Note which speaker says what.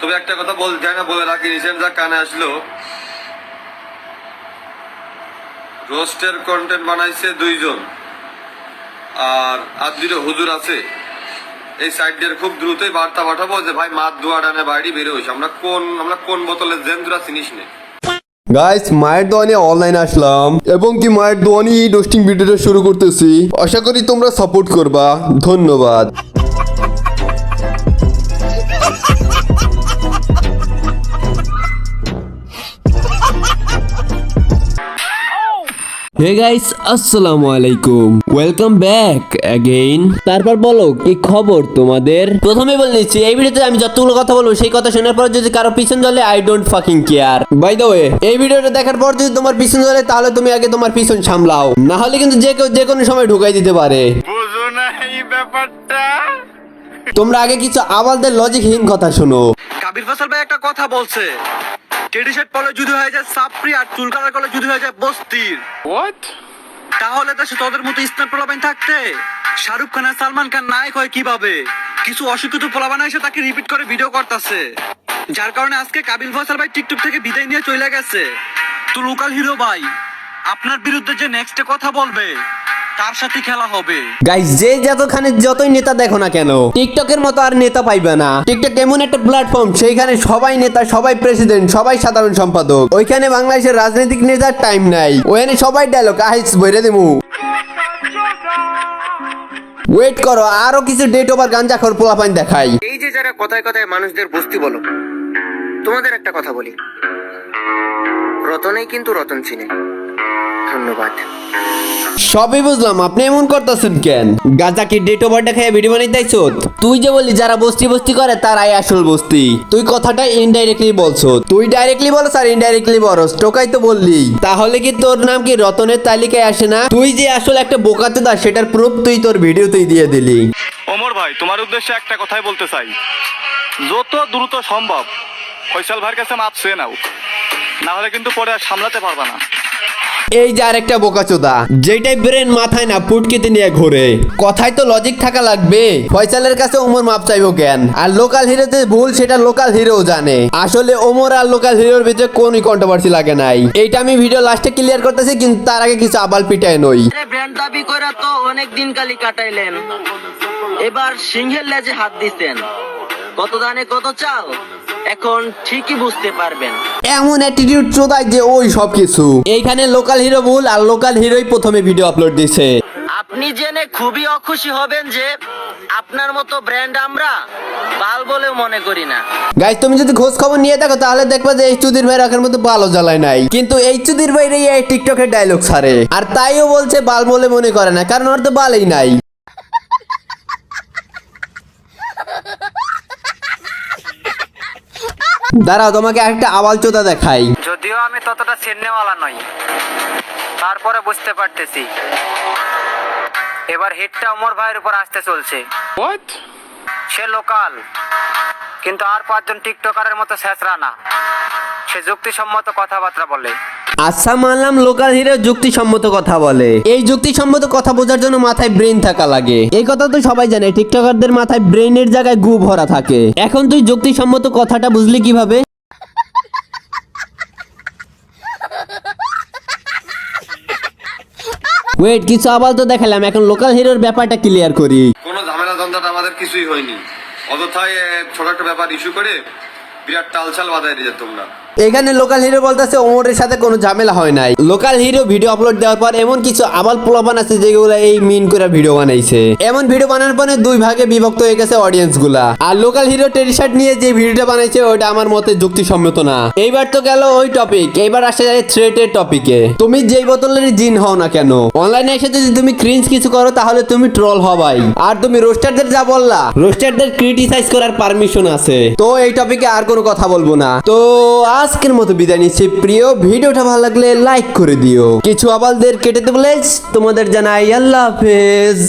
Speaker 1: তবে একটা কথা বলতে হয় না, বলে রাখি, রিসেন্ট যা কানে আসলো, রোস্টের কন্টেন্ট বানাইছে 2 জন, আর দুটো হুজুর আছে। এই সাইডের খুব দ্রুতই বার্তা পাঠাবো যে ভাই মাত দোয়া ডানে বাড়ি বেরো হইছে, আমরা কোন বোতলের জেন্দ্রা চিনিস নে।
Speaker 2: গাইস, মায়ের দোয়া নিয়ে অনলাইন আসলাম এবং কি মায়ের দোয়া নিয়ে রোস্টিং ভিডিওটা শুরু করতেছি। আশা করি তোমরা সাপোর্ট করবা। ধন্যবাদ। হে গাইস, আসসালামু আলাইকুম, ওয়েলকাম ব্যাক অ্যাগেইন। তারপর বলো কি খবর তোমাদের। প্রথমে বলে নিচ্ছি, এই ভিডিওতে আমি যতগুলো কথা বলবো সেই কথা শোনার পর যদি কারো পিছন জ্বলে, I don't fucking care. By the way, এই ভিডিওটা দেখার পর যদি তোমার পিছন জ্বলে তাহলে তুমি আগে তোমার পিছন সামলাও, না হলে কিন্তু যে কেউ যে কোনো সময় ঢুকাই দিতে পারে।
Speaker 3: বুঝো না এই ব্যাপারটা।
Speaker 2: তোমরা আগে কিছু আওয়াজদের লজিকহীন কথা শোনো।
Speaker 4: কাবির ফসল ভাই একটা কথা বলছে, টেডি শার্ট পরে যদি হয়ে যায় সাপরি আর চুল কালার করলে যদি হয়ে যায় বস্তির।
Speaker 3: হোয়াট?
Speaker 4: তাহলে দেশে তোদের মতো স্টার পোলাবান থাকতে শাহরুখ খান আর সালমান খান নায়ক হয় কিভাবে? কিছু অশিক্ষিত পোলাবান এসে তাকে রিপিট করে ভিডিও করতেছে, যার কারণে আজকে কাবিল ফসল ভাই টিকটক থেকে বিদায় নিয়ে চলে গেছে। তো লোকাল হিরো ভাই, আপনার বিরুদ্ধে যে নেক্সটে কথা বলবে তার সাথে খেলা হবে।
Speaker 2: গাইস, যে যতখানে যতই নেতা দেখো না কেন, টিকটকের মতো আর নেতা পাইবে না। টিকটক এমন একটা প্ল্যাটফর্ম, সেইখানে সবাই নেতা, সবাই প্রেসিডেন্ট, সবাই সাধারণ সম্পাদক। ওইখানে বাংলাদেশের রাজনৈতিক নেতার টাইম নাই। ওখানে সবাই ডায়লগ আইস বইরে দিমু। ওয়েট করো, আরো কিছু ডেট ওভার গাঞ্জাখোর পোলাপাইন দেখাই।
Speaker 5: এই যে যারা কথায় কথায় মানুষদের বস্তি বলো, তোমাদের একটা কথা বলি, রতনেই কিন্তু রতন চিনে। ধন্যবাদ।
Speaker 2: সবই বুঝলাম, আপনি এমন করতেছেন কেন? গাঁজা কি ডেট ওভার দেখায় ভিডিও বানাই তাইছো? তুই যে বলি যারা বস্তি বস্তি করে তারাই আসল বস্তি, তুই কথাটা ইনডাইরেক্টলি বলছো। তুই ডাইরেক্টলি বলছ আর ইনডাইরেক্টলি বলছ, টোকাই তো বললি। তাহলে কি তোর নাম কি রতনের তালিকায় আসে না? তুই যে আসলে একটা বোকাচোদা সেটার প্রুফ তুই তোর ভিডিওতেই দিয়ে দিলি।
Speaker 3: ওমর ভাই, তোমার উদ্দেশ্যে একটা কথাই বলতে চাই, যত দ্রুত সম্ভব ফয়সাল ভাইয়ের কাছে মাপ চেয়ে নাও, না হলে কিন্তু পরে আর সামলাতে পারবা না।
Speaker 2: এই যে আরেকটা বোকাচোদা, যেটাই ব্রেন মাথায় না পুটকিতে নিয়ে ঘোরে। কথায় তো লজিক থাকা লাগবে। ফয়সালের কাছে ওমর মাপ চাইবো কেন? আর লোকাল হিরোতে ভুল সেটা লোকাল হিরো জানে। আসলে ওমর আর লোকাল হিরোর ভিতরে কোনই কন্ট্রোভার্সি লাগে নাই। এইটা আমি ভিডিও লাস্টে ক্লিয়ার করতেছি, কিন্তু তার আগে কিছু আবাল পিটায় নই।
Speaker 6: ব্র্যান্ড দাবি করে তো অনেক দিন কালি কাটাইলেন, এবার সিংহের লেজে হাত দিতেন। কত দানে কত চাল, এখন ঠিকই বুঝতে পারবেন।
Speaker 2: এমন অ্যাটিটিউড চোদায় যে ওই সব কিছু। এইখানে লোকাল হিরো ভুল আর লোকাল হিরোই প্রথমে ভিডিও আপলোড দিছে।
Speaker 6: আপনি জেনে খুবই অখুশি হবেন যে আপনার মতো ব্র্যান্ড আমরা বাল বলেও মনে করি না।
Speaker 2: গাইস, তুমি যদি খোঁজ খবর নিয়ে দেখো তাহলে দেখবা যে এই চুদির ভাই রাখার মতো বালও জ্বালায় নাই, কিন্তু এই চুদির ভাই এই টিকটকের ডায়লগ ছাড়ে। আর তাইও বলছে বাল বলে মনে করে না, কারণ ওর তো বালই নাই। দাঁড়াও, তোমাকে একটা আওয়াল চোদা দেখাই।
Speaker 5: যদিও আমি ততটা চেন্নেওয়ালা নই, তারপরে বুঝতে পারতেছি এবার হিটটা ওমর ভাইয়ের উপর আসতে চলছে।
Speaker 3: হোয়াট?
Speaker 5: সে লোকাল, কিন্তু আর 5 জন টিকটকারের মতো ছেঁচড়া না। সে যুক্তিসম্মত কথাবার্তা বলে।
Speaker 2: আচ্ছা, মানলাম লোকাল হিরো যুক্তিসম্মত কথা বলে। এই যুক্তিসম্মত কথা বোঝার জন্য মাথায় ব্রেন থাকা লাগে। এই কথা তো সবাই জানে, টিকটকারদের মাথায় ব্রেনের জায়গায় গু ভরা থাকে। এখন তুই যুক্তিসম্মত কথাটা বুঝলি কিভাবে? ওয়েট, কিছু আবার তো দেখালাম, এখন লোকাল হিরোর ব্যাপারটা ক্লিয়ার করি।
Speaker 1: কোনো ঝামেলা দ্বন্দ্বটা আমাদের কিছুই হয়নি, অযথায় ছোট একটা ব্যাপার ইস্যু করে বিরাট টালছাল বাজায় দিয়ে তোমরা।
Speaker 2: এখানে লোকাল হিরো বলতেছে ওমরের সাথে কোনো ঝামেলা হয় নাই। লোকাল হিরো ভিডিও আপলোড দেওয়ার পর এমন কিছু আবাল পোলাপান আছে যেগুলো এই মিন করে ভিডিও বানাইছে। এমন ভিডিও বানানোর পরে 2 ভাগে বিভক্ত হয়ে গেছে অডিয়েন্স গুলা। আর লোকাল হিরো টি শার্ট নিয়ে যে ভিডিওটা বানাইছে ওটা আমার মতে যুক্তিসম্মত না। এইবার তো গেল ওই টপিক, এইবার আসে যায় থ্রেটের টপিকে। তুমি যেই বোতলের জিন হও না কেন, অনলাইনে এসে যদি তুমি ক্রিঞ্জ কিছু করো তাহলে তুমি ট্রল হবাই। আর তুমি রোস্টারদের যা বললা, রোস্টারদের ক্রিটিসাইজ করার পারমিশন আছে। তো এই টপিকে আর কোনো কথা বলবো না। তো আজকের মতো বিদায় নিচ্ছি। প্রিয়, ভিডিওটা ভালো লাগলে লাইক করে দিও। কিছু আবালদের কেটে দেবো, তোমাদের জানাই আল্লাহ হাফেজ।